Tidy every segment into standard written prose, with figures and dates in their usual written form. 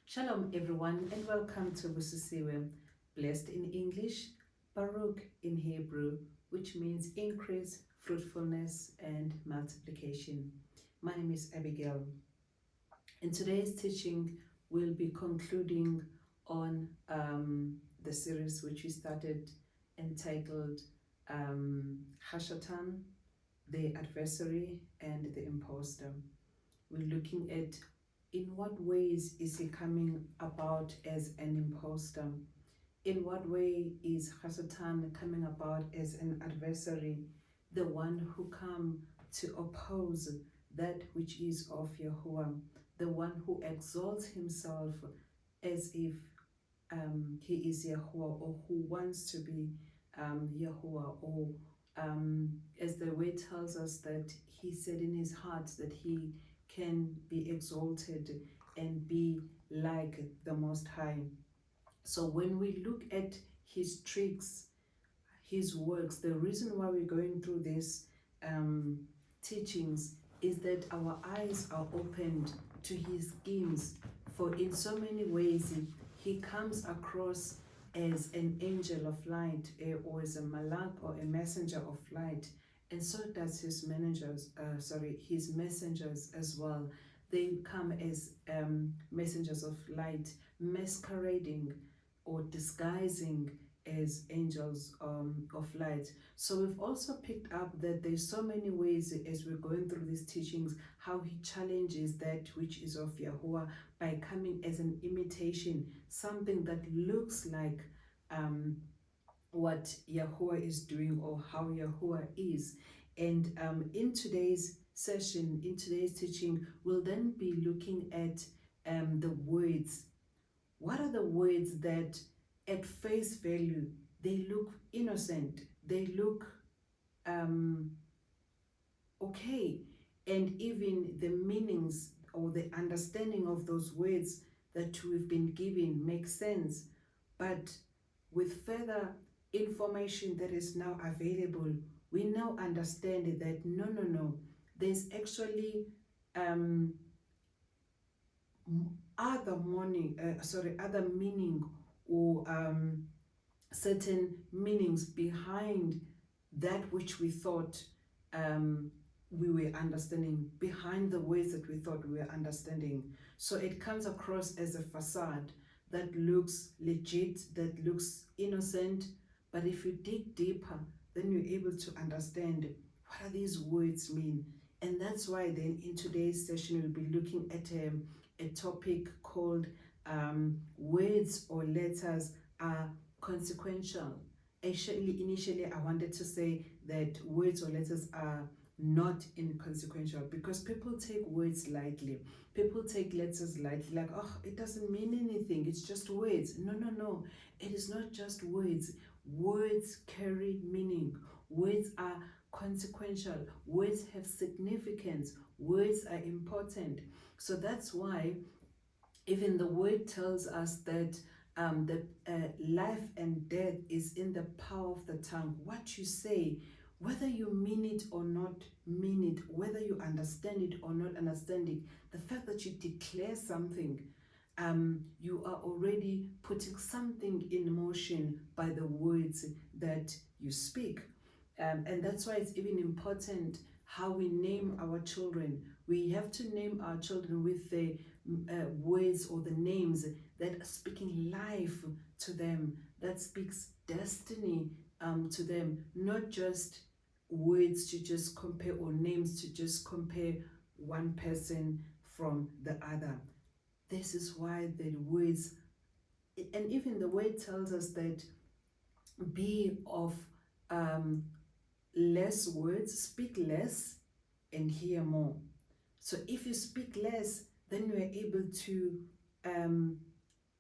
Shalom everyone and welcome to Busisiwe, blessed in English, Baruch in Hebrew, which means increase, fruitfulness and multiplication. My name is Abigail. In today's teaching, we'll be concluding on the series which we started entitled Hashatan, the adversary and the imposter. We're looking at in what ways is he coming about as an imposter? In what way is Hasatan coming about as an adversary, the one who come to oppose that which is of Yahuwah, the one who exalts himself as if he is Yahuwah, or who wants to be Yahuwah, or as the word tells us that he said in his heart that he can be exalted and be like the Most High. So when we look at his tricks, his works, the reason why we're going through these teachings is that our eyes are opened to his schemes. For in so many ways, he comes across as an angel of light, or as a malak or a messenger of light. And so does his his messengers as well. They come as messengers of light, masquerading or disguising as angels of light. So we've also picked up that there's so many ways as we're going through these teachings, how he challenges that which is of Yahuwah by coming as an imitation, something that looks like what Yahuwah is doing or how Yahuwah is. And in today's session, in today's teaching, we'll then be looking at the words. What are the words that at face value, they look innocent, they look okay, and even the meanings or the understanding of those words that we've been given make sense, but with further information that is now available, we now understand that no, there's actually other meaning or certain meanings behind that which we thought we were understanding, behind the words that we thought we were understanding. So it comes across as a facade that looks legit, that looks innocent, but if you dig deeper, then you're able to understand what do these words mean. And that's why then in today's session we'll be looking at a topic called words or letters are consequential. Actually, initially I wanted to say that words or letters are not inconsequential, because people take words lightly. People take letters lightly, like, oh, it doesn't mean anything, it's just words. No, it is not just words. Words carry meaning. Words are consequential. Words have significance. Words are important. So that's why even the word tells us that life and death is in the power of the tongue. What you say, whether you mean it or not mean it, whether you understand it or not understand it, the fact that you declare something, you are already putting something in motion by the words that you speak. And that's why it's even important how we name our children. We have to name our children with the words or the names that are speaking life to them, that speaks destiny to them, not just words to just compare or names to just compare one person from the other. This is why the words, and even the word tells us that be of less words, speak less and hear more. So if you speak less, then you are able to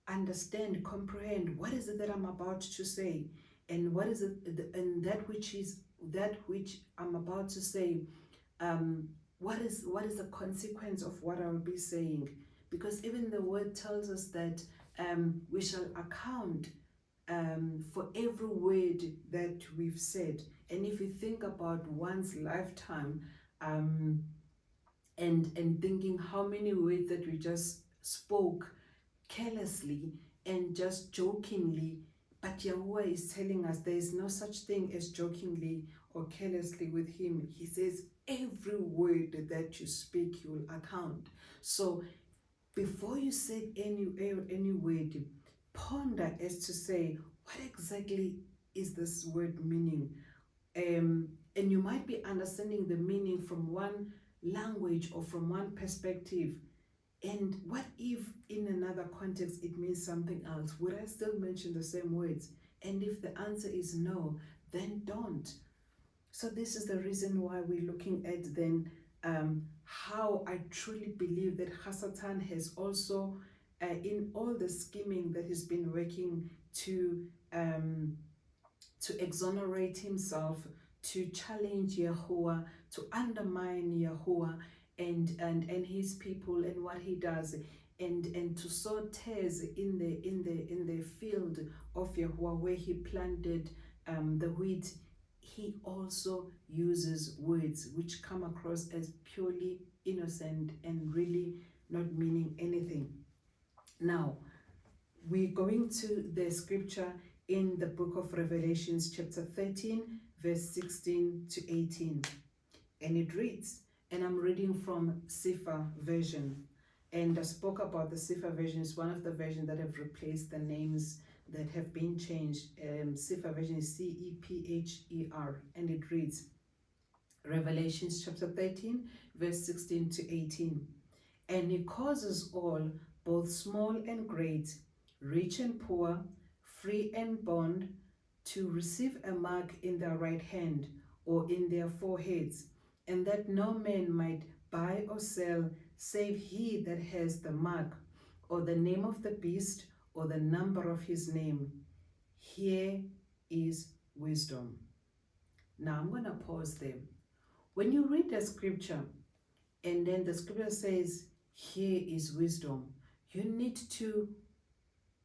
understand, comprehend what is it that I'm about to say, and what is it, and that which I'm about to say, what is the consequence of what I'll be saying. Because even the word tells us that we shall account for every word that we've said. And if you think about one's lifetime, and thinking how many words that we just spoke carelessly and just jokingly, but Yahuwah is telling us there is no such thing as jokingly or carelessly with him. He says every word that you speak, you will account. So before you say any word, ponder as to say, what exactly is this word meaning? And you might be understanding the meaning from one language or from one perspective. And what if in another context it means something else? Would I still mention the same words? And if the answer is no, then don't. So this is the reason why we're looking at then how I truly believe that Hasatan has also, in all the scheming that he's been working to exonerate himself, to challenge Yahuwah, to undermine Yahuwah and his people and what he does, and to sow tares in the field of Yahuwah where he planted the wheat. He also uses words which come across as purely innocent and really not meaning anything. Now, we're going to the scripture in the book of Revelations, chapter 13, verse 16 to 18. And it reads, and I'm reading from CEPHER version. And I spoke about the CEPHER version. It's one of the versions that have replaced the names that have been changed. CEPHER version is CEPHER. And it reads, Revelations chapter 13, verse 16 to 18. And he causes all, both small and great, rich and poor, free and bond, to receive a mark in their right hand or in their foreheads, and that no man might buy or sell save he that has the mark, or the name of the beast, or the number of his name. Here is wisdom. Now I'm going to pause there. When you read the scripture, and then the scripture says, here is wisdom, you need to,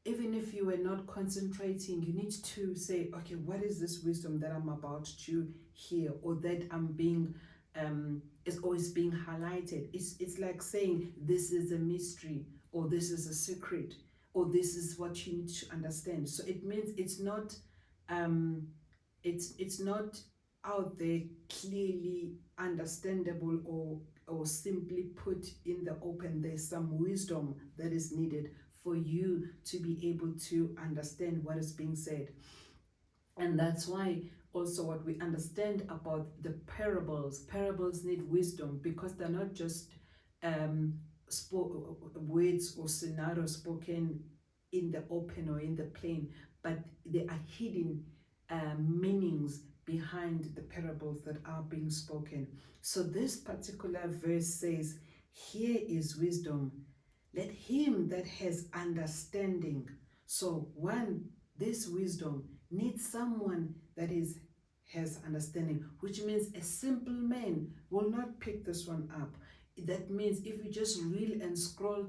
even if you were not concentrating, you need to say, okay, what is this wisdom that I'm about to hear, or that I'm being, is always being highlighted? It's like saying, this is a mystery, or this is a secret, or this is what you need to understand. So it means it's not, it's not out there clearly understandable or simply put in the open. There's some wisdom that is needed for you to be able to understand what is being said. And that's why also what we understand about the parables need wisdom, because they're not just words or scenarios spoken in the open or in the plain, but there are hidden meanings behind the parables that are being spoken. So this particular verse says, here is wisdom, let him that has understanding. So one, this wisdom needs someone that has understanding, which means a simple man will not pick this one up. That means if you just reel and scroll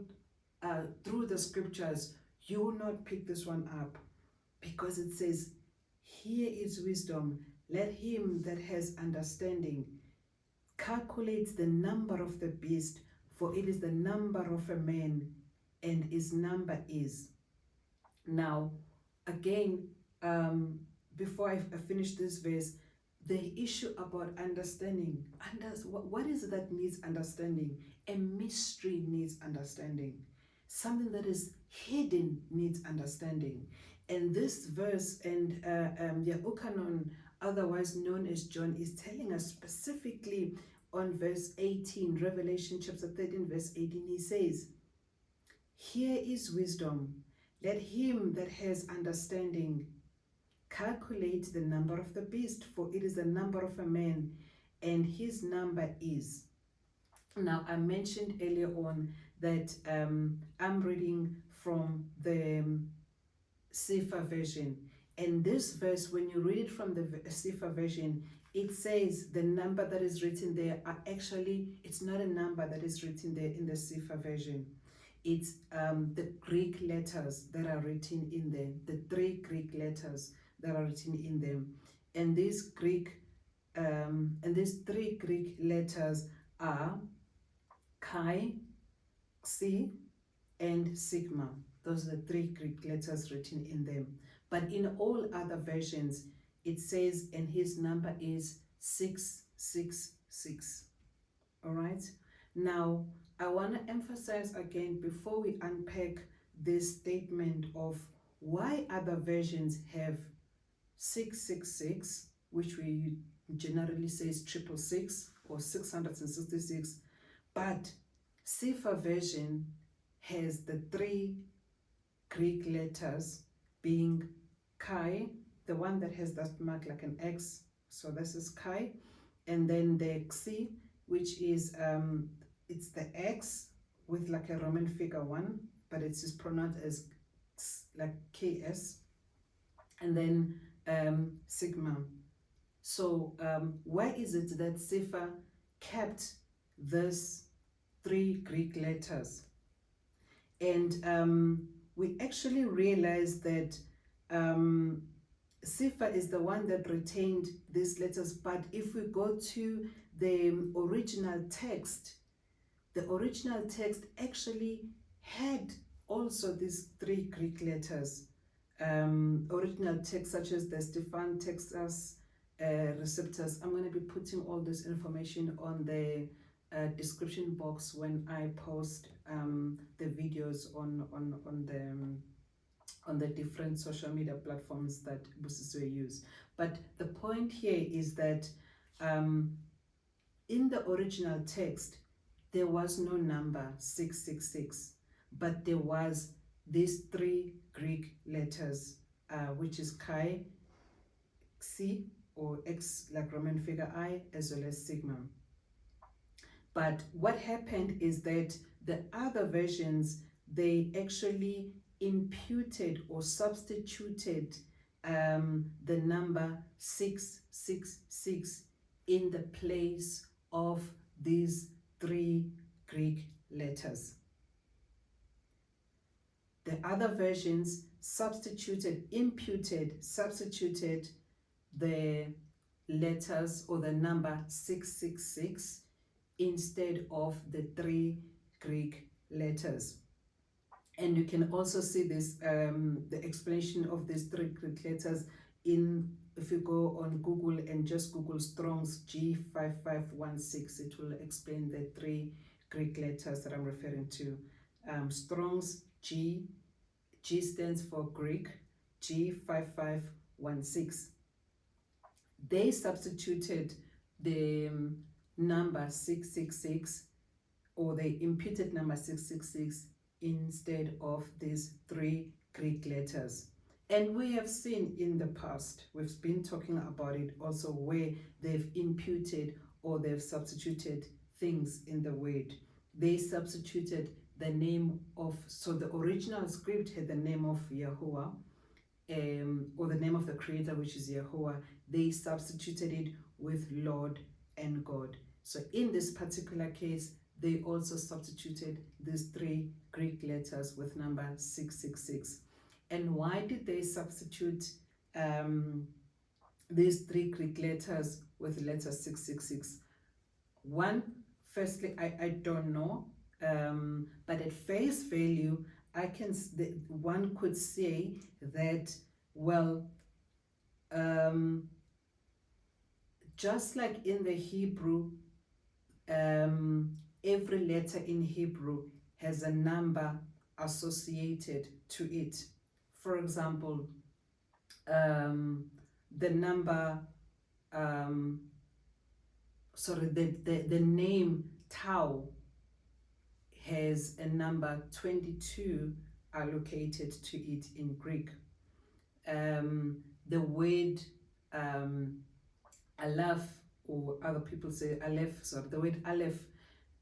through the scriptures, you will not pick this one up, because it says, here is wisdom, let him that has understanding calculate the number of the beast, for it is the number of a man, and his number is. Now, again, before I finish this verse, the issue about understanding, what is it that needs understanding? A mystery needs understanding. Something that is hidden needs understanding. And this verse, and Yahukanon, otherwise known as John, is telling us specifically on verse 18, Revelation chapter 13, verse 18, he says, here is wisdom, let him that has understanding calculate the number of the beast, for it is the number of a man, and his number is. Now, I mentioned earlier on that I'm reading from the CEPHER version. And this verse, when you read it from the CEPHER version, it says the number that is written there are actually, it's not a number that is written there in the CEPHER version. It's the Greek letters that are written in there, the 3 Greek letters that are written in them. And these 3 Greek letters are Chi, Xi, and Sigma. Those are the 3 Greek letters written in them. But in all other versions, it says, and his number is 666. All right. Now, I want to emphasize again, before we unpack this statement of why other versions have 666, which we generally say is 666 or 666, but CEPHER version has the 3 Greek letters being Chi, the one that has that mark like an X, so this is Chi, and then the Xi, which is it's the X with like a Roman figure 1, but it's pronounced as like KS, and then Sigma. So why is it that CEPHER kept this 3 Greek letters? And we actually realized that CEPHER is the one that retained these letters, but if we go to the original text actually had also these 3 Greek letters. Original text such as the Stephan Textus Receptus. I'm going to be putting all this information on the description box when I post the videos on the different social media platforms that Busiswe use. But the point here is that in the original text, there was no number 666, but there was these 3 Greek letters, which is Chi, Xi, or X like Roman figure I, as well as Sigma. But what happened is that the other versions, they actually imputed or substituted the number 666 in the place of these 3 Greek letters. The other versions substituted the letters or the number 666 instead of the 3 Greek letters. And you can also see this, the explanation of these 3 Greek letters if you go on Google and just Google Strong's G5516, it will explain the 3 Greek letters that I'm referring to. Strong's G stands for Greek, G5516. They substituted the number 666, or they imputed number 666 instead of these 3 Greek letters. And we have seen in the past, we've been talking about it also, where they've imputed or they've substituted things in the word. They substituted the name of, so the original script had the name of Yahuwah, or the name of the creator, which is Yahuwah. They substituted it with Lord and God. So in this particular case, they also substituted these 3 Greek letters with number 666. And why did they substitute these 3 Greek letters with the letter 666? Firstly, I don't know, but at face value, one could say that, well, just like in the Hebrew, every letter in Hebrew has a number associated to it. For example, the number, the name Tau has a number 22 allocated to it in Greek. The word Aleph, or other people say Aleph, the word Aleph,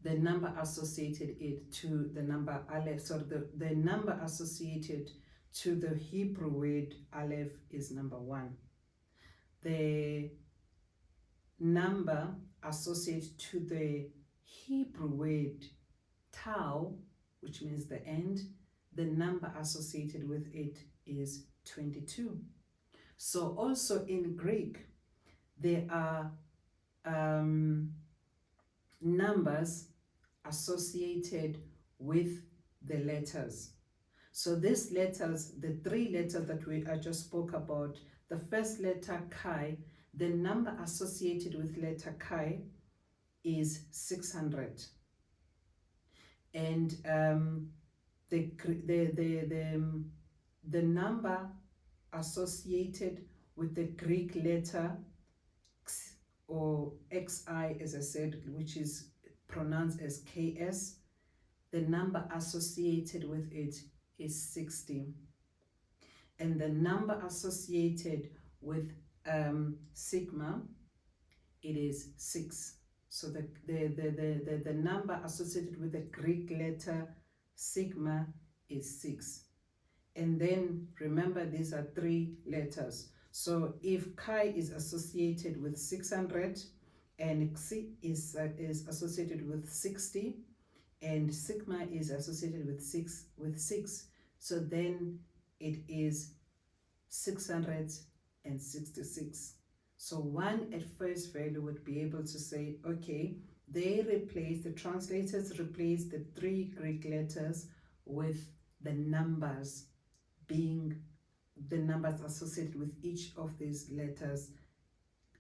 the number associated it to the number Aleph, the number associated to the Hebrew word Aleph is number 1. The number associated to the Hebrew word Tau, which means the end, the number associated with it is 22. So also in Greek, there are numbers associated with the letters. So these letters, the three letters that I just spoke about, the first letter chi, the number associated with letter chi is 600. And the number associated with the Greek letter X, or XI, as I said, which is pronounced as KS, the number associated with it is 60. And the number associated with sigma, it is 6. So the number associated with the Greek letter sigma is 6. And then remember, these are three letters. So if chi is associated with 600 and xi is associated with 60 and sigma is associated with 6, so then it is 666. So one at first value would be able to say, okay, the translators replace the three Greek letters with the numbers, being the numbers associated with each of these letters,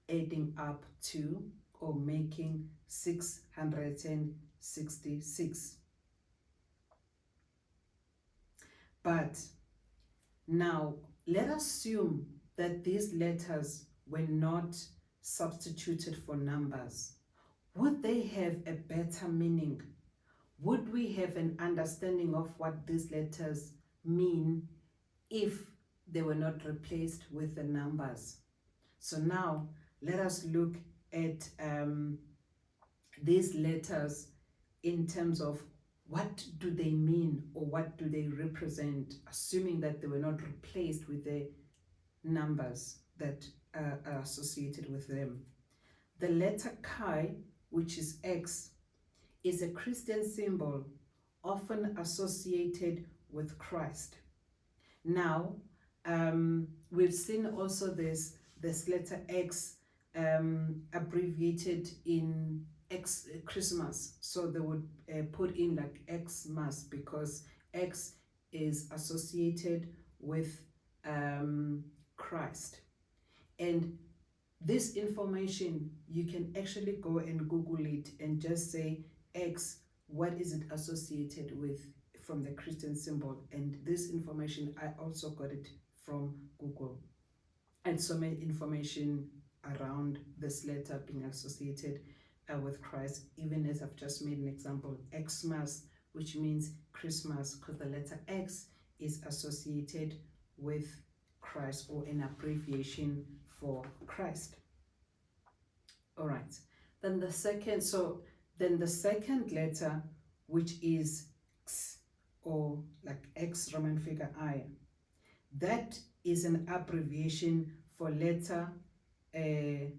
adding up to or making 666. But now let us assume that these letters were not substituted for numbers. Would they have a better meaning? Would we have an understanding of what these letters mean if they were not replaced with the numbers? So now let us look at these letters in terms of what do they mean or what do they represent, assuming that they were not replaced with the numbers that are associated with them. The letter chi, which is X, is a Christian symbol often associated with Christ. Now, we've seen also this letter X abbreviated in Christmas. So they would put in like Xmas because X is associated with Christ. And this information, you can actually go and Google it and just say X, what is it associated with from the Christian symbol? And this information, I also got it from Google. And so many information around this letter being associated with Christ, even as I've just made an example, Xmas, which means Christmas, because the letter X is associated with Christ, or an abbreviation for Christ. All right, then the second letter, which is X, or like X Roman figure I, that is an abbreviation for letter, I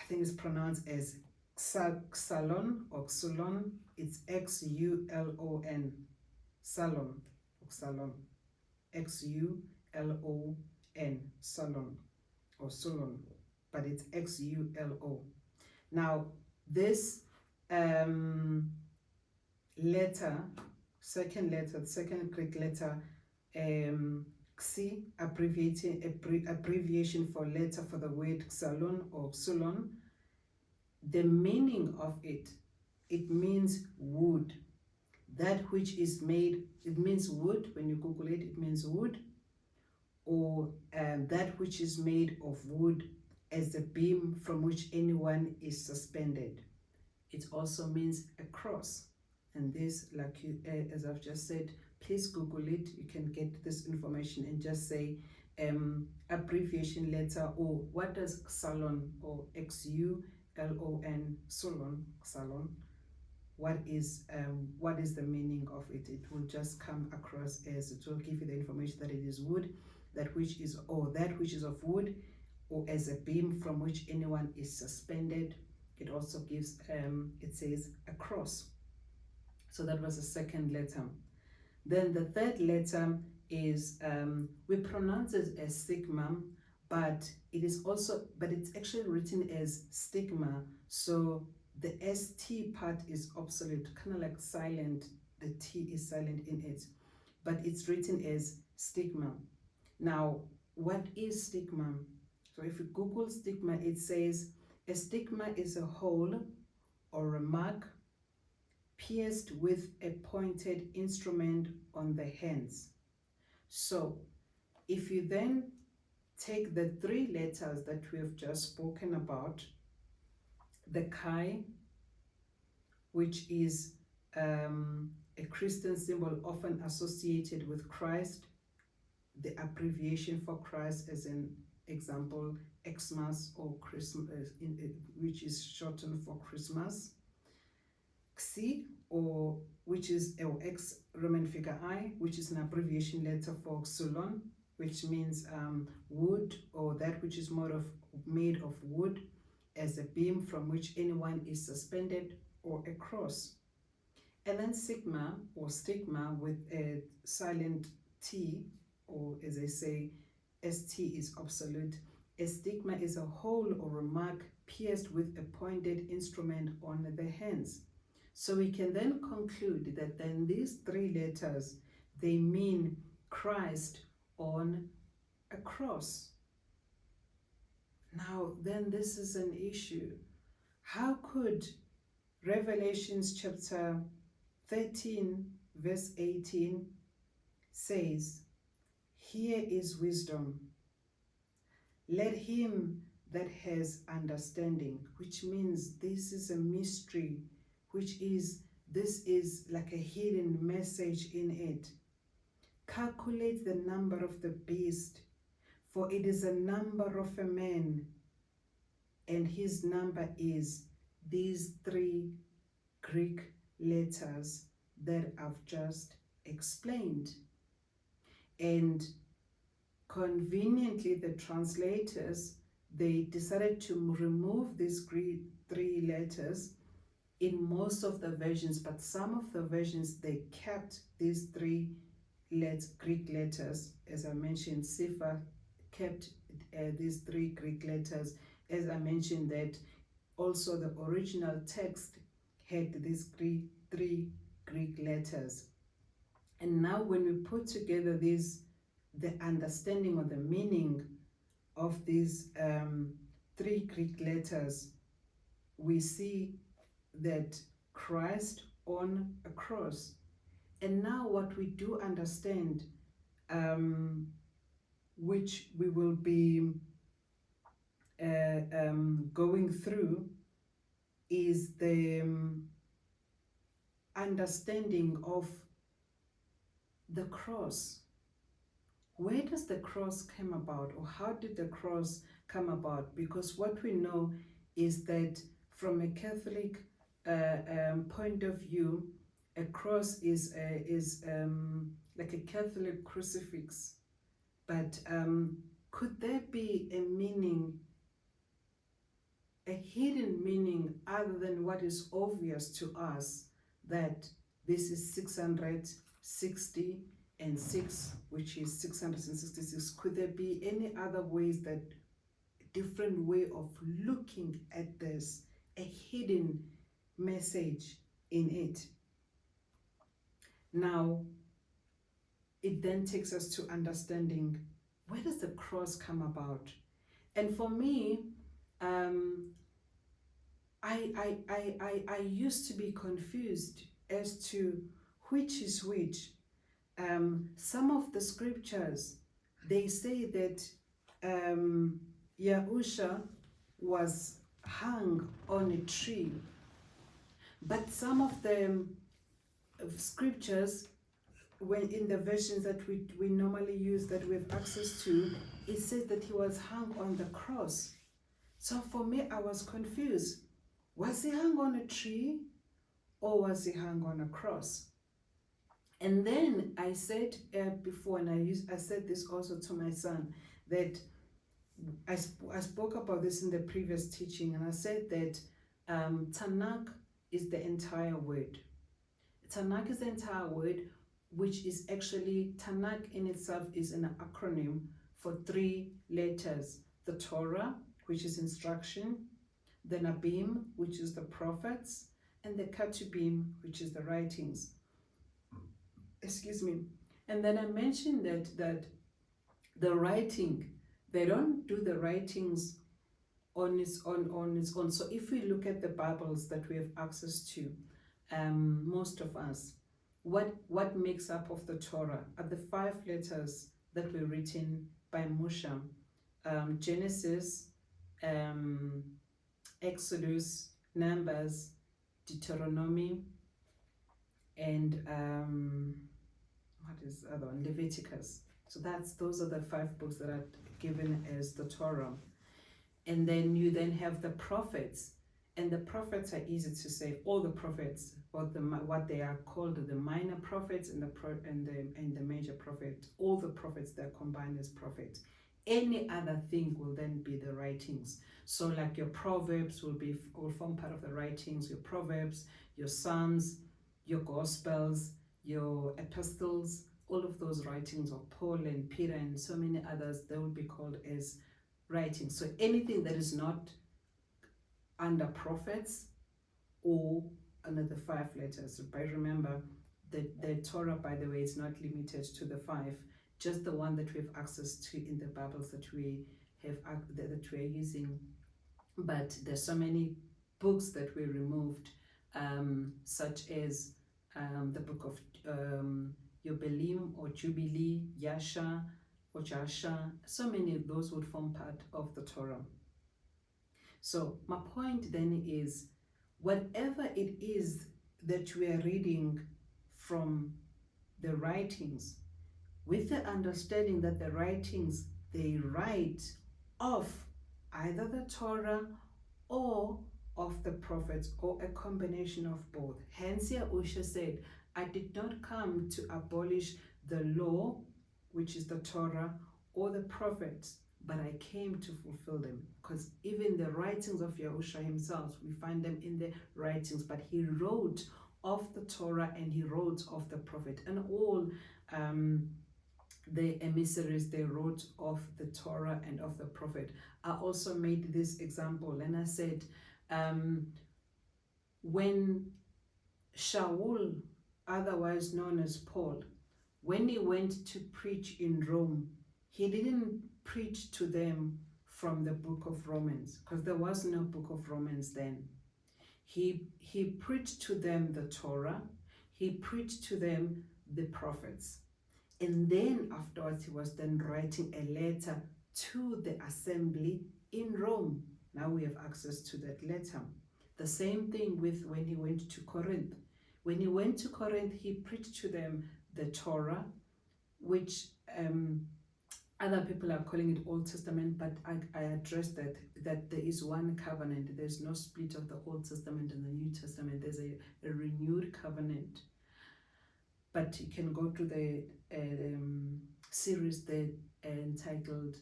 think it's pronounced as Xalon or Xulon. It's Xulon, Salon, Xalon, Xulon, Salon or Solon, but it's Xulo. Now this second Greek letter, Xi, abbreviation for letter for the word Xalon or Xulon. The meaning of it means wood. That which is made, it means wood. When you Google it, it means wood, or that which is made of wood as the beam from which anyone is suspended. It also means a cross. And this, like as I've just said, please Google it. You can get this information and just say abbreviation letter, or what does Xalon or Xulon, Solon, Xalon, what is the meaning of it? It will just come across as, it will give you the information that it is wood, that which is of wood, or as a beam from which anyone is suspended. It also gives, it says a cross. So that was the second letter. Then the third letter is, we pronounce it as sigma, but it's actually written as stigma. So the ST part is obsolete, kind of like silent. The T is silent in it. but it's written as stigma. Now, what is stigma? So if you Google stigma, it says a stigma is a hole or a mark pierced with a pointed instrument on the hands. So if you then take the three letters that we have just spoken about, the chi, which is a Christian symbol often associated with Christ, the abbreviation for Christ, as an example, Xmas or Christmas, which is shortened for Christmas. Xi, or which is X Roman figure I, which is an abbreviation letter for Xulon, which means wood, or that which is made of wood, as a beam from which anyone is suspended, or a cross. And then sigma or stigma with a silent T, or as I say, ST is absolute. A stigma is a hole or a mark pierced with a pointed instrument on the hands. So we can then conclude that then these three letters, they mean Christ on a cross. Now, then this is an issue. How could Revelations chapter 13, verse 18 says, "Here is wisdom. Let him that has understanding," which means this is a mystery, this is like a hidden message in it. "Calculate the number of the beast, for it is a number of a man, and his number is these three Greek letters that I've just explained." And conveniently, the translators, they decided to remove these three letters in most of the versions, but some of the versions, they kept these three Greek letters. As I mentioned, CEPHER kept these three Greek letters. As I mentioned, that also the original text had these three Greek letters. And now when we put together the understanding or the meaning of these three Greek letters, we see that Christ on a cross. And now what we do understand, which we will be going through, is the understanding of the cross. Where does the cross come about, or how did the cross come about? Because what we know is that from a Catholic point of view, a cross is like a Catholic crucifix. But could there be a meaning, a hidden meaning, other than what is obvious to us, that this is 666, which is 666? Could there be any other ways, that different way of looking at this, a hidden message in it? Now, it then takes us to understanding, where does the cross come about? And for me, I used to be confused as to which is which. Some of the scriptures, they say that Yahusha was hung on a tree, but some of the scriptures, when in the versions that we normally use, that we have access to, it says that he was hung on the cross. So for me, I was confused. Was he hung on a tree, or was he hung on a cross? And then I said before, and I said this also to my son, that I spoke about this in the previous teaching, and I said that Tanakh is the entire word. Tanakh is the entire word, which is actually, Tanakh in itself is an acronym for three letters: the Torah, which is instruction; the Nabim, which is the prophets; and the Ketubim, which is the writings. Excuse me. And then I mentioned that the writing, they don't do the writings on its own. So if we look at the Bibles that we have access to, most of us, what makes up of the Torah are the 5 letters that were written by Moshe. Genesis, Exodus, Numbers, Deuteronomy, and what is the other one? Leviticus. So those are the 5 books that are given as the Torah. And then you then have the prophets, and the prophets are easy to say. All the prophets, or what they are called, the minor prophets and the major prophet. All the prophets, they're combined as prophets. Any other thing will then be the writings. So like your Proverbs will form part of the writings. Your Proverbs, your Psalms, your Gospels, your epistles, all of those writings of Paul and Peter and so many others, they will be called as writings. So anything that is not under prophets or under the 5 letters. But remember, the Torah, by the way, is not limited to the 5, just the one that we have access to in the Bibles that we have that we are using. But there's so many books that were removed, such as the book of Yobelim or Jubilee, Yasha or Jasha. So many of those would form part of the Torah. So my point then is, whatever it is that we are reading from the writings, with the understanding that the writings, they write of either the Torah or of the prophets, or a combination of both. Hence Yahusha said, I did not come to abolish the law, which is the Torah, or the prophets, but I came to fulfill them. Because even the writings of Yahusha himself, we find them in the writings, but he wrote of the Torah and he wrote of the prophet. And all the emissaries, they wrote of the Torah and of the prophet. I also made this example, and I said, when Shaul, otherwise known as Paul, when he went to preach in Rome, he didn't preach to them from the book of Romans, because there was no book of Romans then. He preached to them the Torah, he preached to them the prophets. And then afterwards, he was then writing a letter to the assembly in Rome. Now we have access to that letter. The same thing with when he went to Corinth. When he went to Corinth, he preached to them the Torah, which other people are calling it Old Testament, but I addressed that there is one covenant. There's no split of the Old Testament and the New Testament. There's a renewed covenant. But you can go to the series that entitled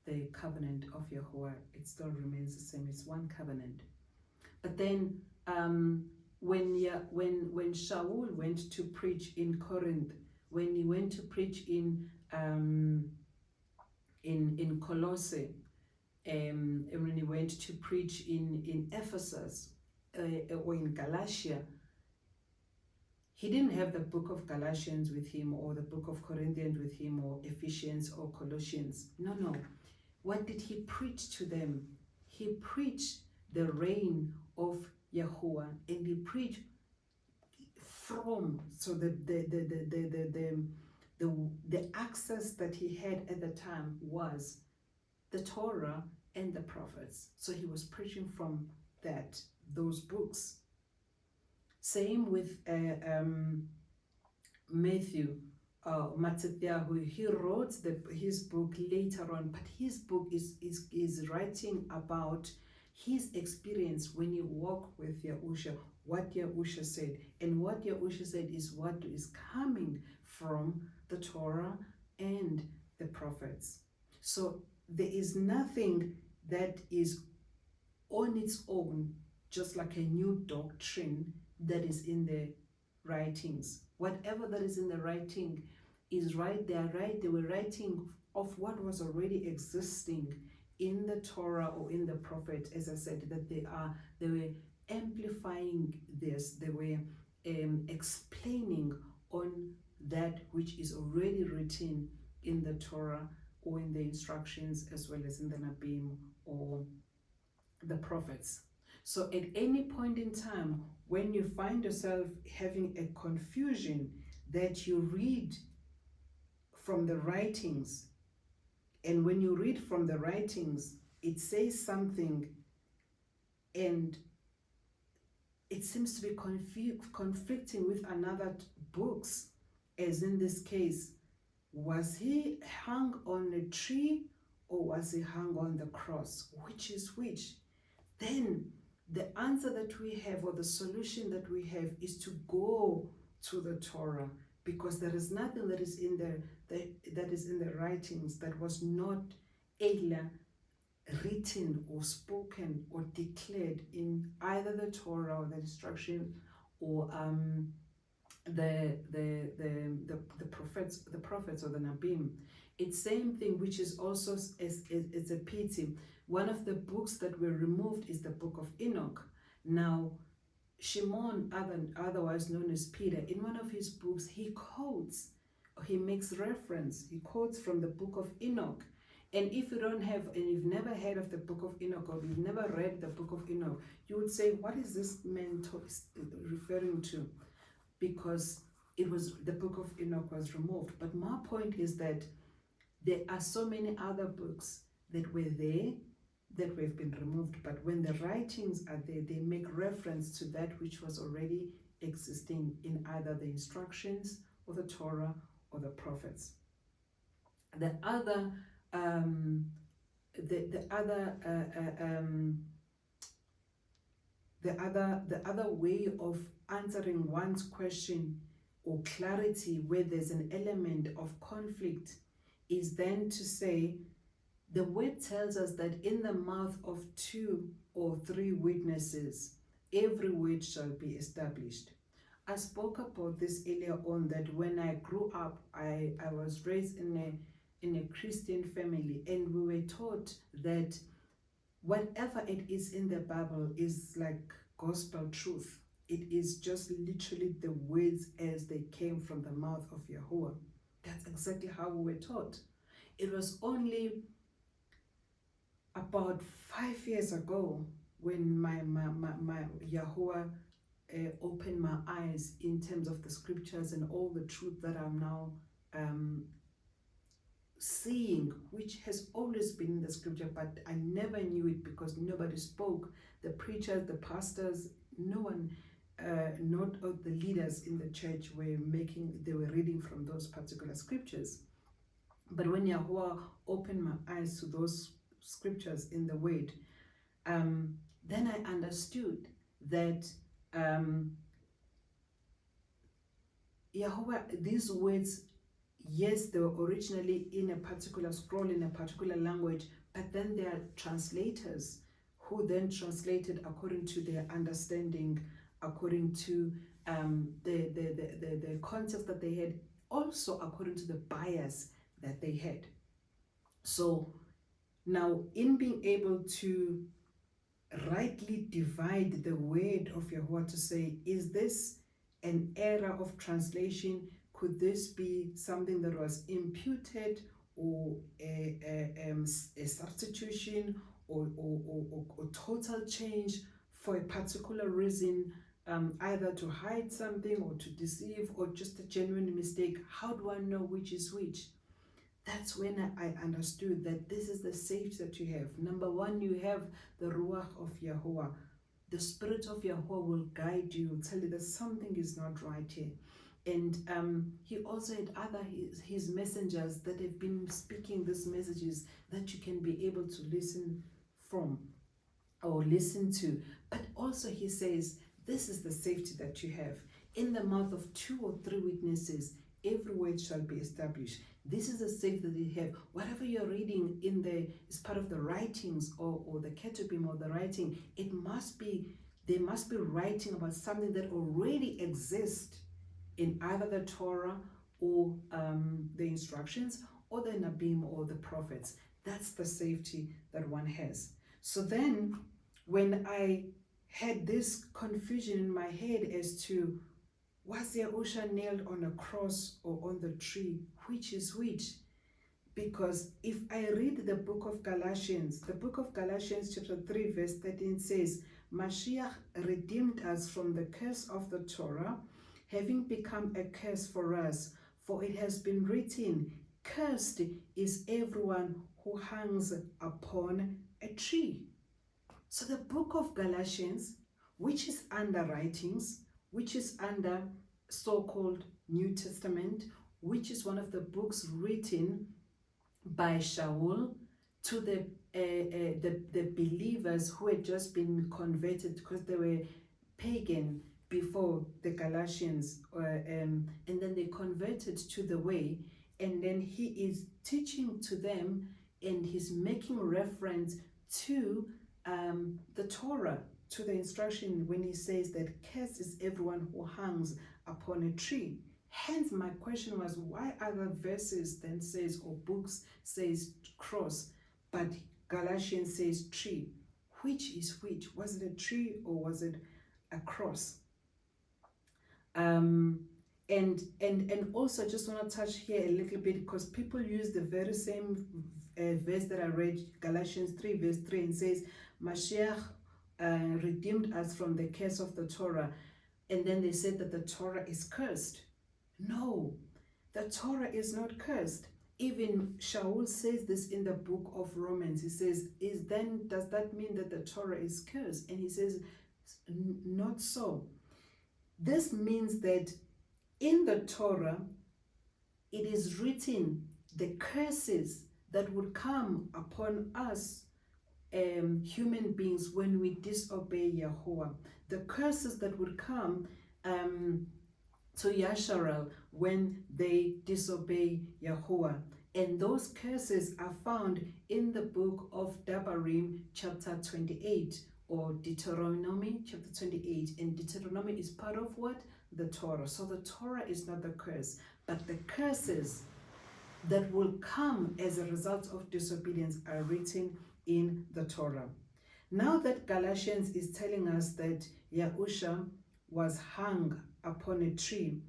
The Covenant of Yahuwah. It still remains the same. It's one covenant. But then when Shaul went to preach in Corinth, when he went to preach in Colossae, and when he went to preach in Ephesus or in Galatia, he didn't have the book of Galatians with him, or the book of Corinthians with him, or Ephesians or Colossians. No. What did he preach to them? He preached the reign of Yahuwah, and he preached from, so the access that he had at the time was the Torah and the prophets. So he was preaching from those books. Same with Matthew, Matthew, he wrote his book later on, but his book is writing about his experience when he walked with Yahusha, what Yahusha said. And what Yahusha said is what is coming from the Torah and the prophets. So there is nothing that is on its own, just like a new doctrine that is in the writings. Whatever that is in the writing is right. They are right. They were writing of what was already existing in the Torah or in the prophet. As I said, that they were amplifying this. They were explaining on that which is already written in the Torah or in the instructions, as well as in the Nabim or the prophets. So at any point in time, when you find yourself having a confusion that you read from the writings, and when you read from the writings, it says something and it seems to be conflicting with another books, as in this case, was he hung on a tree or was he hung on the cross? Which is which? Then the answer that we have, or the solution that we have, is to go to the Torah, because there is nothing that is in the writings that was not either written or spoken or declared in either the Torah or the instruction or the prophets or the Nabim. It's same thing, which is also it's a pity. One of the books that were removed is the book of Enoch. Now, Shimon, otherwise known as Peter, in one of his books, he makes reference, he quotes from the book of Enoch. And if you don't have, and you've never heard of the book of Enoch, or you've never read the book of Enoch, you would say, what is this man referring to? Because the book of Enoch was removed. But my point is that there are so many other books that were there that have been removed, but when the writings are there, they make reference to that which was already existing in either the instructions or the Torah or the prophets. The other way of answering one's question or clarity where there's an element of conflict is then to say, the word tells us that in the mouth of 2 or 3 witnesses, every word shall be established. I spoke about this earlier on, that when I grew up, I was raised in a Christian family, and we were taught that whatever it is in the Bible is like gospel truth. It is just literally the words as they came from the mouth of Yahuwah. That's exactly how we were taught. It was only about 5 years ago when my Yahuwah opened my eyes in terms of the scriptures and all the truth that I'm now seeing, which has always been in the scripture, but I never knew it because nobody spoke. The preachers, the pastors, no one, not all the leaders in the church they were reading from those particular scriptures. But when Yahuwah opened my eyes to those scriptures in the word, then I understood that Yahuwah, these words, yes, they were originally in a particular scroll, in a particular language, but then there are translators who then translated according to their understanding, according to the concept that they had, also according to the bias that they had. So now, in being able to rightly divide the word of Yahuwah, to say, is this an error of translation? Could this be something that was imputed, or a substitution, or total change for a particular reason, either to hide something or to deceive, or just a genuine mistake? How do I know which is which? That's when I understood that this is the safety that you have. Number one, you have the Ruach of Yahuwah. The Spirit of Yahuwah will guide you, tell you that something is not right here. And he also had his messengers that have been speaking these messages that you can be able to listen from or listen to. But also he says, this is the safety that you have. In the mouth of 2 or 3 witnesses, every word shall be established. This is the safety that you have. Whatever you're reading is part of the writings or the ketubim or the writing, they must be writing about something that already exists in either the Torah or the instructions or the Nabim or the prophets. That's the safety that one has. So then when I had this confusion in my head as to Was Yahusha nailed on a cross or on the tree? Which is which? Because if I read the book of Galatians chapter 3 verse 13 says, Mashiach redeemed us from the curse of the Torah, having become a curse for us. For it has been written, cursed is everyone who hangs upon a tree. So the book of Galatians, which is under writings, which is under so-called New Testament, which is one of the books written by Shaul to the believers who had just been converted because they were pagan before the Galatians, and then they converted to the way, and then he is teaching to them, and he's making reference to the Torah, to the instruction when he says that cursed is everyone who hangs upon a tree. Hence my question was, why other verses then says, or books says cross, but Galatians says tree? Which is which? Was it a tree or was it a cross? And also just want to touch here a little bit, because people use the very same verse that I read, Galatians 3 verse 3, and says Mashiach redeemed us from the curse of the Torah, and then they said that the Torah is cursed. No, the Torah is not cursed. Even Shaul says this in the book of Romans. He says, does that mean that the Torah is cursed? And he says, not so. This means that in the Torah, it is written the curses that would come upon us, human beings, when we disobey Yahuwah. The curses that would come to Yasharal when they disobey Yahuwah. And those curses are found in the book of Devarim chapter 28, or Deuteronomy chapter 28. And Deuteronomy is part of what? The Torah. So the Torah is not the curse, but the curses that will come as a result of disobedience are written in the Torah. Now that Galatians is telling us that Yahusha was hung upon a tree,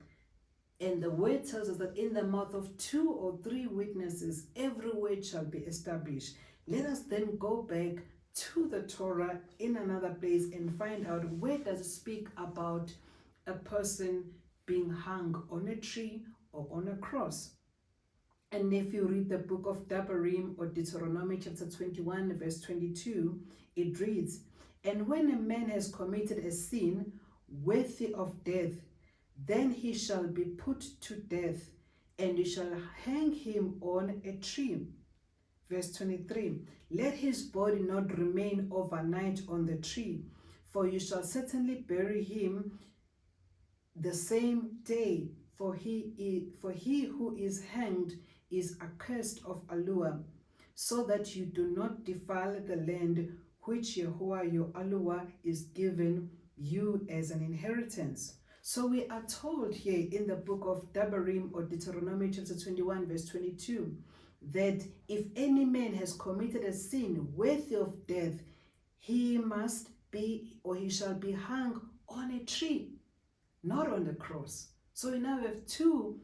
and the word tells us that in the mouth of 2 or 3 witnesses every word shall be established. Let us then go back to the Torah in another place and find out, where does it speak about a person being hung on a tree or on a cross? And if you read the book of Devarim, or Deuteronomy chapter 21 verse 22, it reads, and when a man has committed a sin worthy of death, then he shall be put to death, and you shall hang him on a tree. Verse 23, let his body not remain overnight on the tree, for you shall certainly bury him the same day, for he who is hanged is accursed of Allure, so that you do not defile the land which Yahuwah your Allure is given you as an inheritance. So we are told here in the book of Devarim, or Deuteronomy chapter 21 verse 22, that if any man has committed a sin worthy of death, he must be, or he shall be hung on a tree, not on the cross. So we now have 2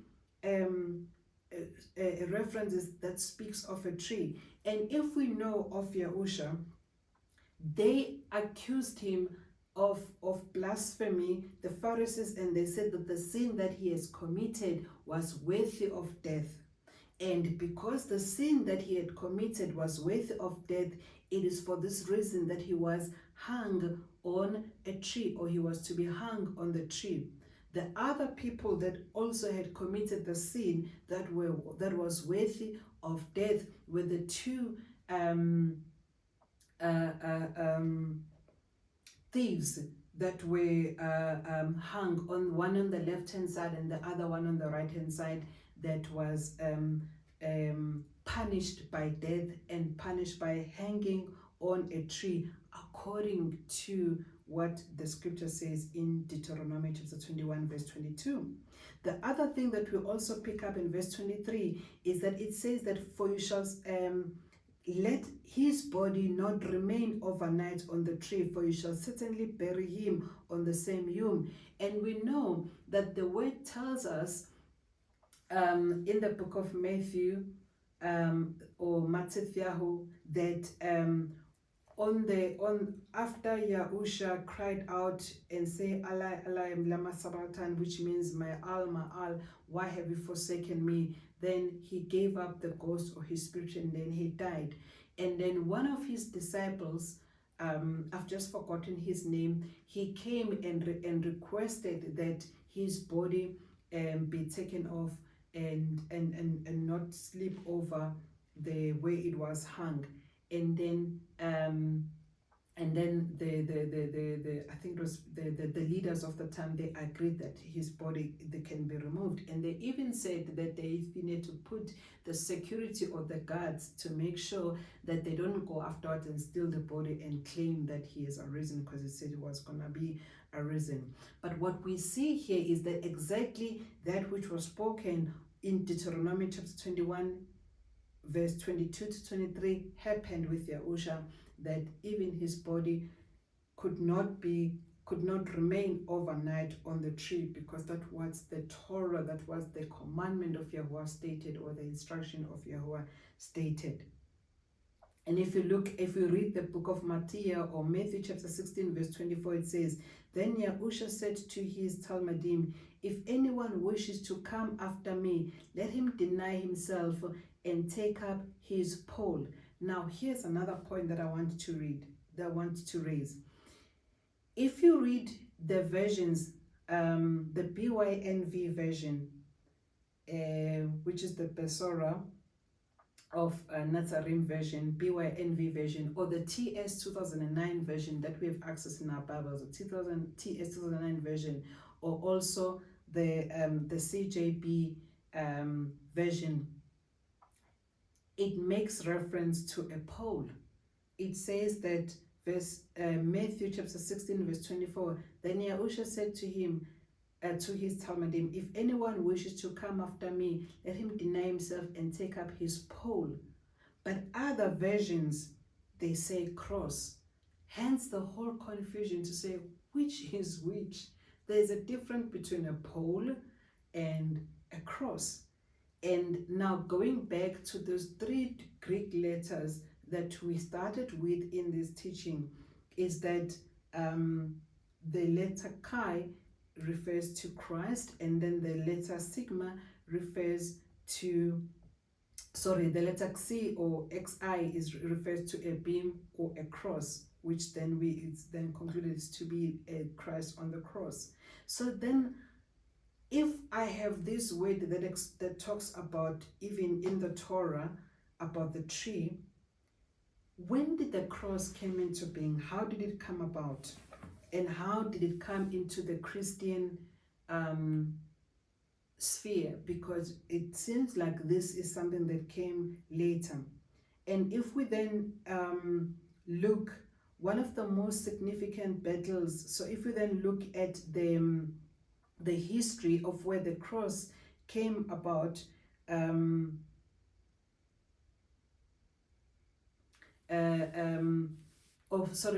references that speaks of a tree. And if we know of Yahusha, they accused him of blasphemy, the Pharisees, and they said that the sin that he has committed was worthy of death. And because the sin that he had committed was worthy of death, it is for this reason that he was hung on a tree, or he was to be hung on the tree. The other people that also had committed the sin that was worthy of death were the 2 thieves that were hung, on one on the left hand side and the other one on the right hand side, that was punished by death and punished by hanging on a tree, according to what the scripture says in Deuteronomy chapter 21 verse 22. The other thing that we also pick up in verse 23 is that it says that for you shall let his body not remain overnight on the tree, for you shall certainly bury him on the same tomb. And we know that the word tells us in the book of Matthew or Matthew that after Yahusha cried out and say, Allah, Allah, lama sabatan, which means my al, why have you forsaken me? Then he gave up the ghost or his spirit, and then he died. And then one of his disciples, I've just forgotten his name, he came and requested that his body be taken off and not sleep over the way it was hung. And then the I think it was the leaders of the time, they agreed that his body can be removed, and they even said that they need to put the security or the guards to make sure that they don't go afterwards and steal the body and claim that he is arisen, because it said he was gonna be arisen. But what we see here is that exactly that which was spoken in Deuteronomy chapter 21 verse 22 to 23 happened with Yahusha, that even his body could not remain overnight on the tree, because that was the Torah, that was the commandment of Yahweh stated, or the instruction of Yahweh stated. And if you read the book of Matthew or Matthew chapter 16 verse 24, it says, then Yahusha said to his Talmudim, if anyone wishes to come after me, let him deny himself and take up his pole. Now here's another point that I want to raise. If you read the versions, the BYNV version, which is the Besora of Nazarene version, BYNV version, or the TS 2009 version that we have access in our Bibles, the TS 2009 version, or also the CJB version, it makes reference to a pole. It says that Matthew chapter 16 verse 24, then Yahusha said to him, to his Talmudim, if anyone wishes to come after me, let him deny himself and take up his pole. But other versions, they say cross. Hence the whole confusion to say which is which. There's a difference between a pole and a cross. And now going back to those three Greek letters that we started with in this teaching, is that the letter Chi refers to Christ, and then the letter sigma refers to, the letter Xi or Xi refers to a beam or a cross, which then it's then concluded to be a Christ on the cross. So then, if I have this word that talks about, even in the Torah, about the tree, when did the cross came into being? How did it come about? And how did it come into the Christian sphere? Because it seems like this is something that came later. And if we then look, one of the most significant battles, so if we then look at the history of where the cross came about,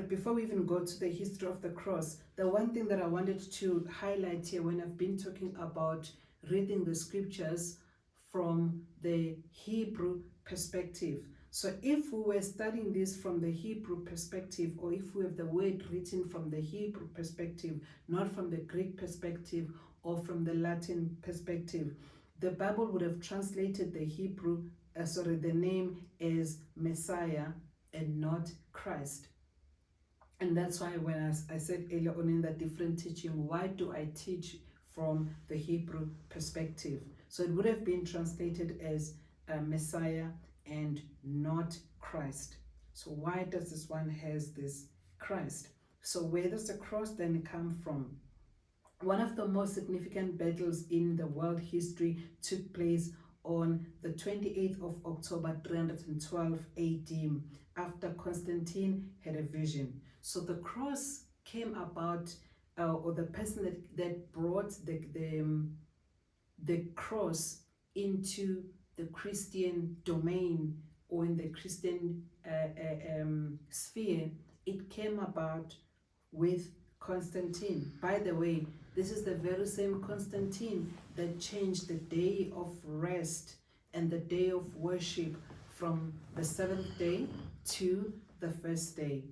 before we even go to the history of the cross, the one thing that I wanted to highlight here when I've been talking about reading the scriptures from the Hebrew perspective. So if we were studying this from the Hebrew perspective, or if we have the word written from the Hebrew perspective, not from the Greek perspective or from the Latin perspective, the Bible would have translated the Hebrew, the name as Messiah and not Christ. And that's why when I said earlier on in the different teaching, why do I teach from the Hebrew perspective? So it would have been translated as Messiah and not Christ. So why does this one has this Christ? So where does the cross then come from? One of the most significant battles in the world history took place on the 28th of October 312 AD, after Constantine had a vision. So the cross came about, or the person that brought the cross into the Christian domain or in the Christian sphere, it came about with Constantine. By the way, this is the very same Constantine that changed the day of rest and the day of worship from the seventh day to the first day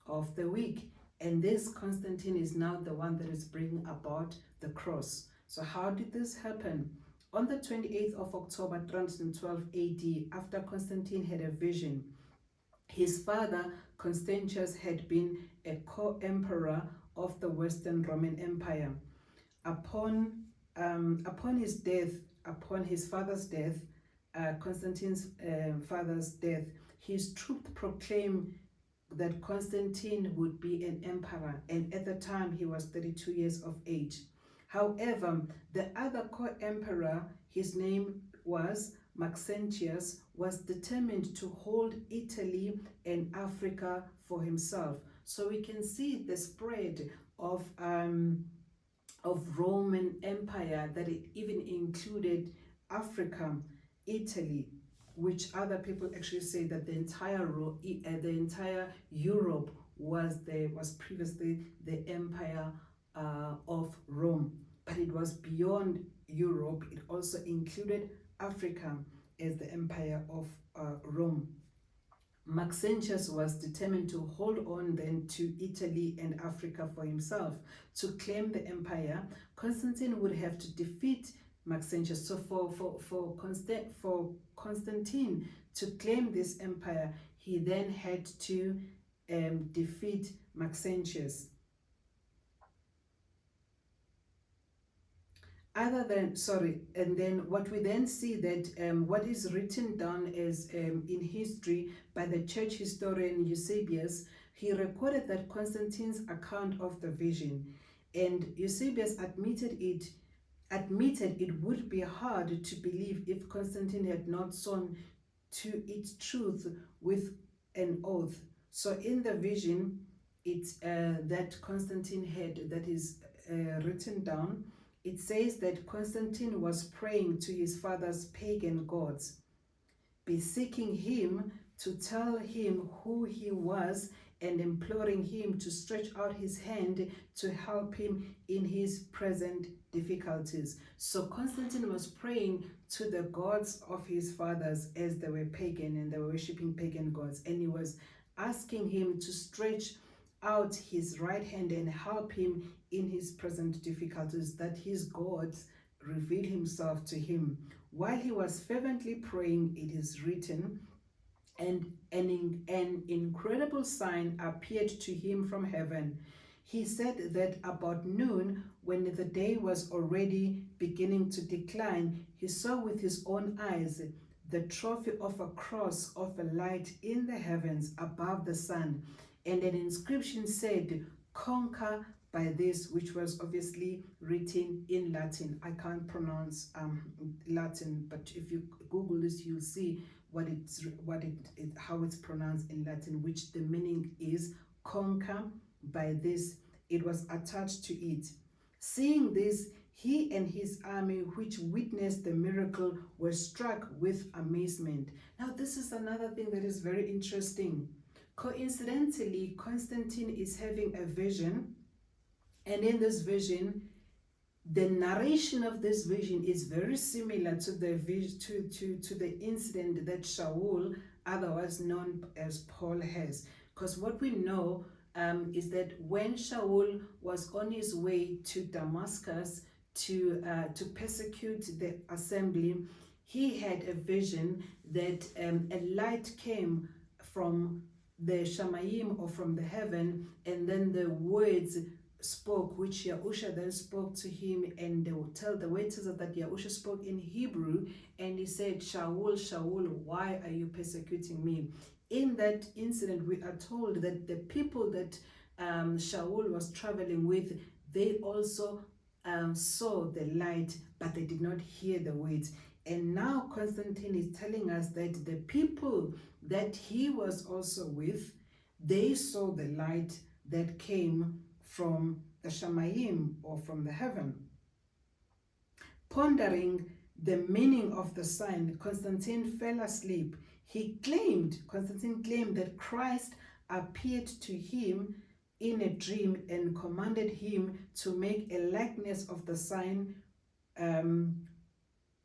of the week. And this Constantine is now the one that is bringing about the cross. So how did this happen? On the 28th of October 312 AD, after Constantine had a vision, his father Constantius had been a co-emperor of the Western Roman Empire. Upon his death, upon his father's death, Constantine's father's death, his troops proclaimed that Constantine would be an emperor, and at the time he was 32 years of age. However, the other co-emperor, his name was Maxentius, was determined to hold Italy and Africa for himself. So we can see the spread of Roman Empire, that it even included Africa, Italy, which other people actually say that the entire Europe was previously the empire of Rome, but it was beyond Europe. It also included Africa as the empire of Rome. Maxentius was determined to hold on then to Italy and Africa for himself. To claim the empire, Constantine would have to defeat Maxentius. So for Constantine to claim this empire, he then had to defeat Maxentius. And then what we then see that what is written down as in history by the church historian Eusebius, he recorded that Constantine's account of the vision, and Eusebius admitted it would be hard to believe if Constantine had not sworn to its truth with an oath. So in the vision, it's that Constantine had, that is written down, it says that Constantine was praying to his father's pagan gods, beseeching him to tell him who he was and imploring him to stretch out his hand to help him in his present difficulties. So Constantine was praying to the gods of his fathers, as they were pagan and they were worshipping pagan gods, and he was asking him to stretch out his right hand and help him in his present difficulties, that his God reveal himself to him. While he was fervently praying, it is written, and an incredible sign appeared to him from heaven. He said that about noon, when the day was already beginning to decline, he saw with his own eyes the trophy of a cross of a light in the heavens above the sun, and an inscription said, "Conquer by this," which was obviously written in Latin. I can't pronounce Latin, but if you Google this, you'll see how it's pronounced in Latin, which the meaning is "conquer by this." It was attached to it. Seeing this, he and his army, which witnessed the miracle, were struck with amazement. Now, this is another thing that is very interesting. Coincidentally, Constantine is having a vision, and in this vision, the narration of this vision is very similar to the incident that Shaul, otherwise known as Paul, has. Because what we know is that when Shaul was on his way to Damascus to persecute the assembly, he had a vision that a light came from the Shamayim, or from the heaven, and then the words spoke, which Yahusha then spoke to him, and they will tell the way that Yahusha spoke in Hebrew, and he said, "Shaul, Shaul, why are you persecuting me?" In that incident, we are told that the people that Shaul was traveling with, they also saw the light, but they did not hear the words. And now Constantine is telling us that the people that he was also with, they saw the light that came from the Shamayim, or from the heaven. Pondering the meaning of the sign, Constantine fell asleep. Constantine claimed that Christ appeared to him in a dream and commanded him to make a likeness of the sign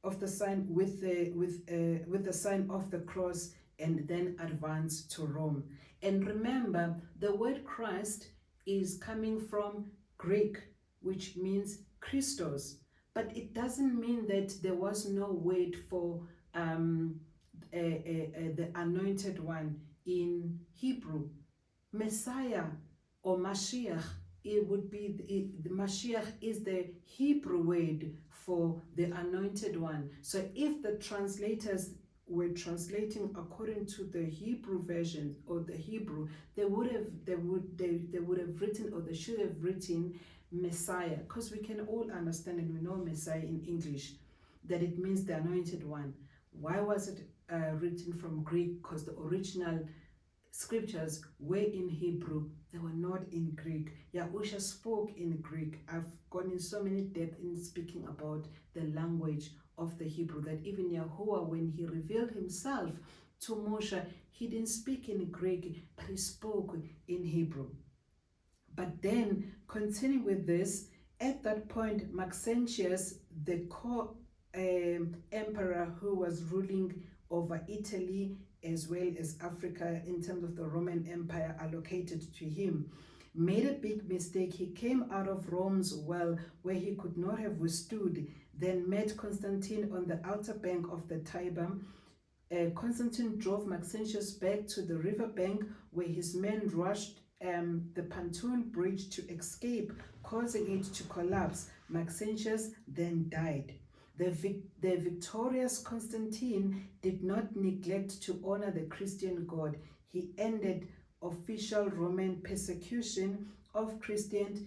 with the sign of the cross, and then advance to Rome. And remember, the word Christ is coming from Greek, which means Christos, but it doesn't mean that there was no word for the anointed one in Hebrew. Messiah or Mashiach, it would be the Mashiach is the Hebrew word for the anointed one. So if the translators were translating according to the Hebrew version or the Hebrew, they would have written, or they should have written, Messiah, because we can all understand and we know Messiah in English, that it means the anointed one. Why was it written from Greek? Because the original scriptures were in Hebrew, they were not in Greek. Yahusha spoke in Greek. I've gone in so many depth in speaking about the language of the Hebrew, that even Yahuwah, when he revealed himself to Moshe, he didn't speak in Greek, but he spoke in Hebrew. But then, continuing with this, at that point, Maxentius, the emperor who was ruling over Italy as well as Africa in terms of the Roman Empire allocated to him, made a big mistake. He came out of Rome's well where he could not have withstood, then met Constantine on the outer bank of the Tiber. Constantine drove Maxentius back to the riverbank where his men rushed the pontoon bridge to escape, causing it to collapse. Maxentius then died. The victorious Constantine did not neglect to honor the Christian God. He ended official Roman persecution of Christians,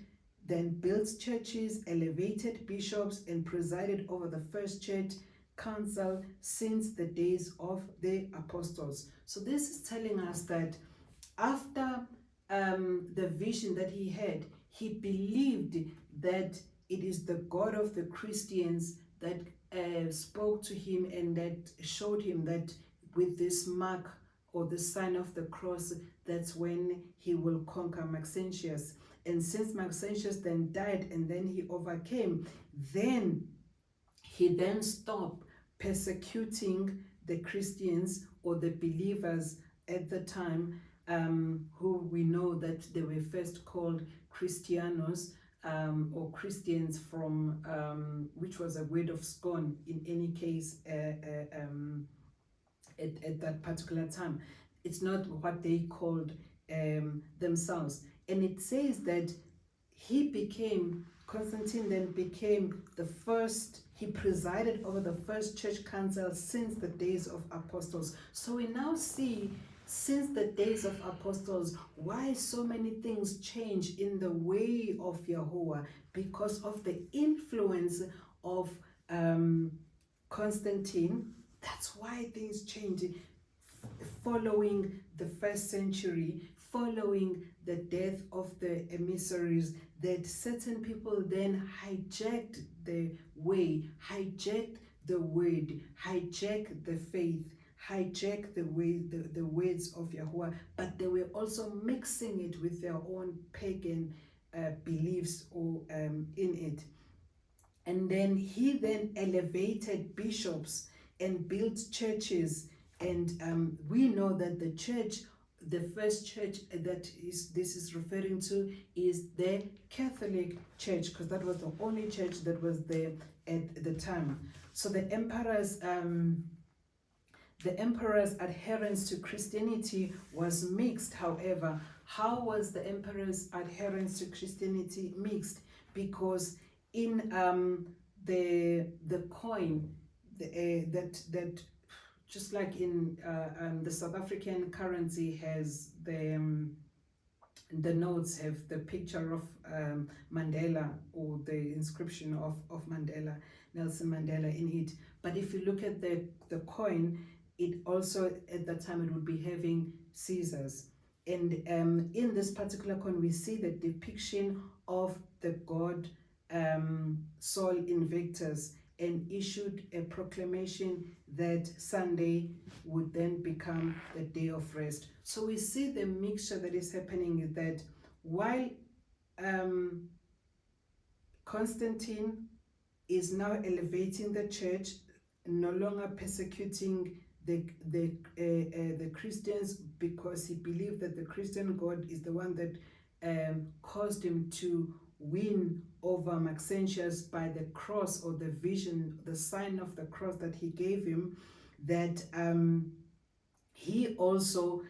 then built churches, elevated bishops, and presided over the first church council since the days of the apostles. So this is telling us that after the vision that he had, he believed that it is the God of the Christians that spoke to him and that showed him that with this mark or the sign of the cross, that's when he will conquer Maxentius. And since Maxentius then died and then he overcame, then he then stopped persecuting the Christians or the believers at the time, who we know that they were first called Christianos, or Christians, from which was a word of scorn in any case at that particular time. It's not what they called themselves. And it says that Constantine then became the first, he presided over the first church council since the days of apostles. So we now see, since the days of apostles, why so many things change in the way of Yahuwah, because of the influence of Constantine. That's why things change. Following the first century, following the death of the emissaries, that certain people then hijacked the way, hijacked the word, hijacked the faith, hijacked the way, the words of Yahuwah, but they were also mixing it with their own pagan beliefs or in it. And then he then elevated bishops and built churches. And we know that the church, the first church that this is referring to, is the Catholic Church, because that was the only church that was there at the time. So the emperor's adherence to Christianity was mixed. However, how was the emperor's adherence to Christianity mixed? Because in the coin that just like in the South African currency has the notes have the picture of Mandela, or the inscription of Mandela, Nelson Mandela, in it. But if you look at the coin, it also at that time it would be having Caesars. And in this particular coin, we see the depiction of the god Sol Invictus, and issued a proclamation that Sunday would then become the day of rest. So we see the mixture that is happening is that while Constantine is now elevating the church, no longer persecuting the Christians, because he believed that the Christian God is the one that caused him to win over Maxentius by the cross, or the vision, the sign of the cross that he gave him, that he also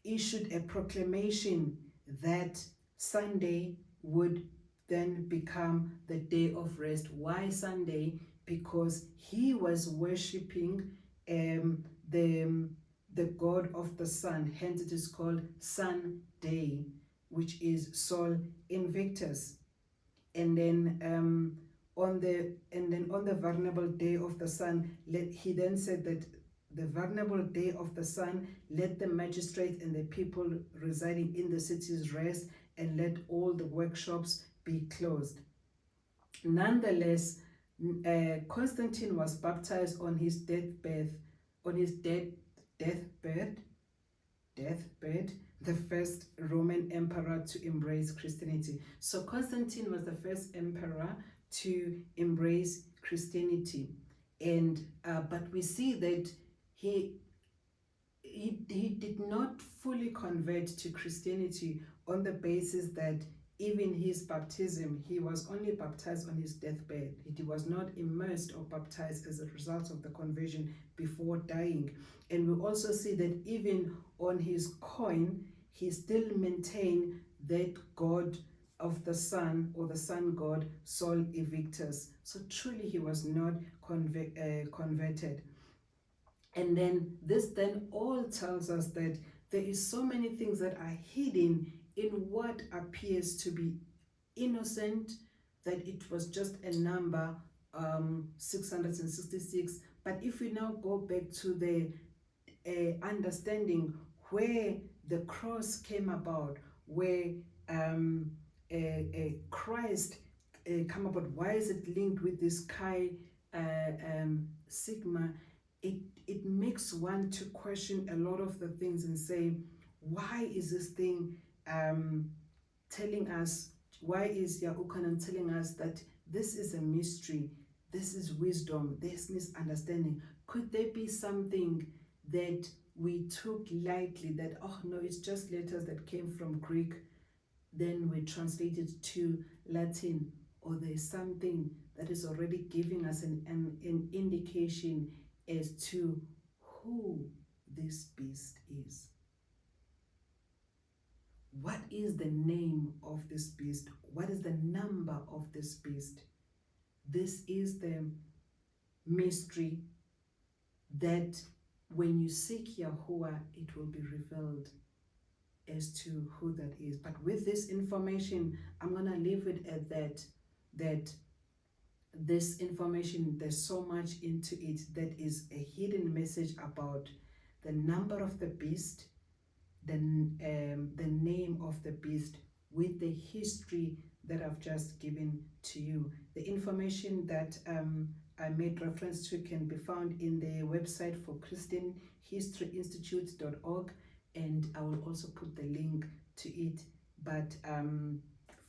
issued a proclamation that Sunday would then become the day of rest. Why Sunday? Because he was worshipping the god of the sun, hence it is called Sun Day, which is Sol Invictus. And then on the venerable day of the sun, he then said that the venerable day of the sun, let the magistrates and the people residing in the cities rest, and let all the workshops be closed. Nonetheless, Constantine was baptized on his deathbed, the first Roman emperor to embrace Christianity. So Constantine was the first emperor to embrace Christianity, and but we see that he did not fully convert to Christianity on the basis that even his baptism, he was only baptized on his deathbed. He was not immersed or baptized as a result of the conversion before dying. And we also see that even on his coin, he still maintained that God of the sun, or the sun god, Sol Invictus. So truly he was not converted. And then this then all tells us that there is so many things that are hidden in what appears to be innocent, that it was just a number, 666. But if we now go back to the understanding where the cross came about, where Christ come about, why is it linked with this chi sigma? It makes one to question a lot of the things and say, why is this thing telling us, why is Yahukanan telling us that this is a mystery, this is wisdom, this misunderstanding? Could there be something that we took lightly, that, oh no, it's just letters that came from Greek, then we translated to Latin, or there's something that is already giving us an indication as to who this beast is? What is the name of this beast? What is the number of this beast? This is the mystery that when you seek Yahuwah, it will be revealed as to who that is. But with this information, I'm going to leave it at that this information, there's so much into it that is a hidden message about the number of the beast, the name of the beast, with the history that I've just given to you. The information that I made reference to can be found in the website for ChristianHistoryInstitute.org, and I will also put the link to it. But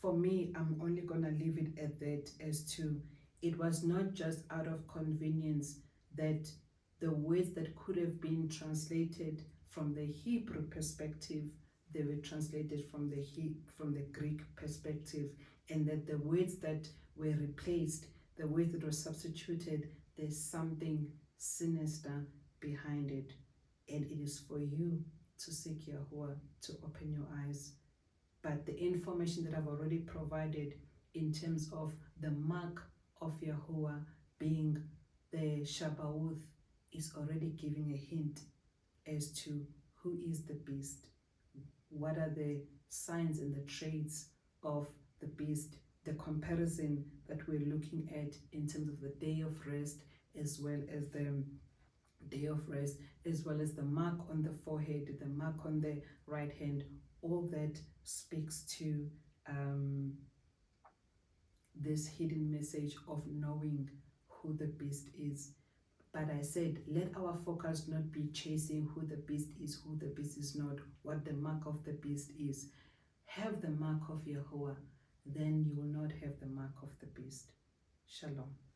for me, I'm only going to leave it at that, as to it was not just out of convenience that the words that could have been translated from the Hebrew perspective, they were translated from the Greek perspective, and that the words that were replaced, the words that were substituted, there's something sinister behind it. And it is for you to seek Yahuwah, to open your eyes. But the information that I've already provided in terms of the mark of Yahuwah being the Shabbaoth is already giving a hint as to who is the beast, what are the signs and the traits of the beast, the comparison that we're looking at in terms of the day of rest, as well as the day of rest, as well as the mark on the forehead, the mark on the right hand. All that speaks to this hidden message of knowing who the beast is. But I said, let our focus not be chasing who the beast is, who the beast is not, what the mark of the beast is. Have the mark of Yahuwah, then you will not have the mark of the beast. Shalom.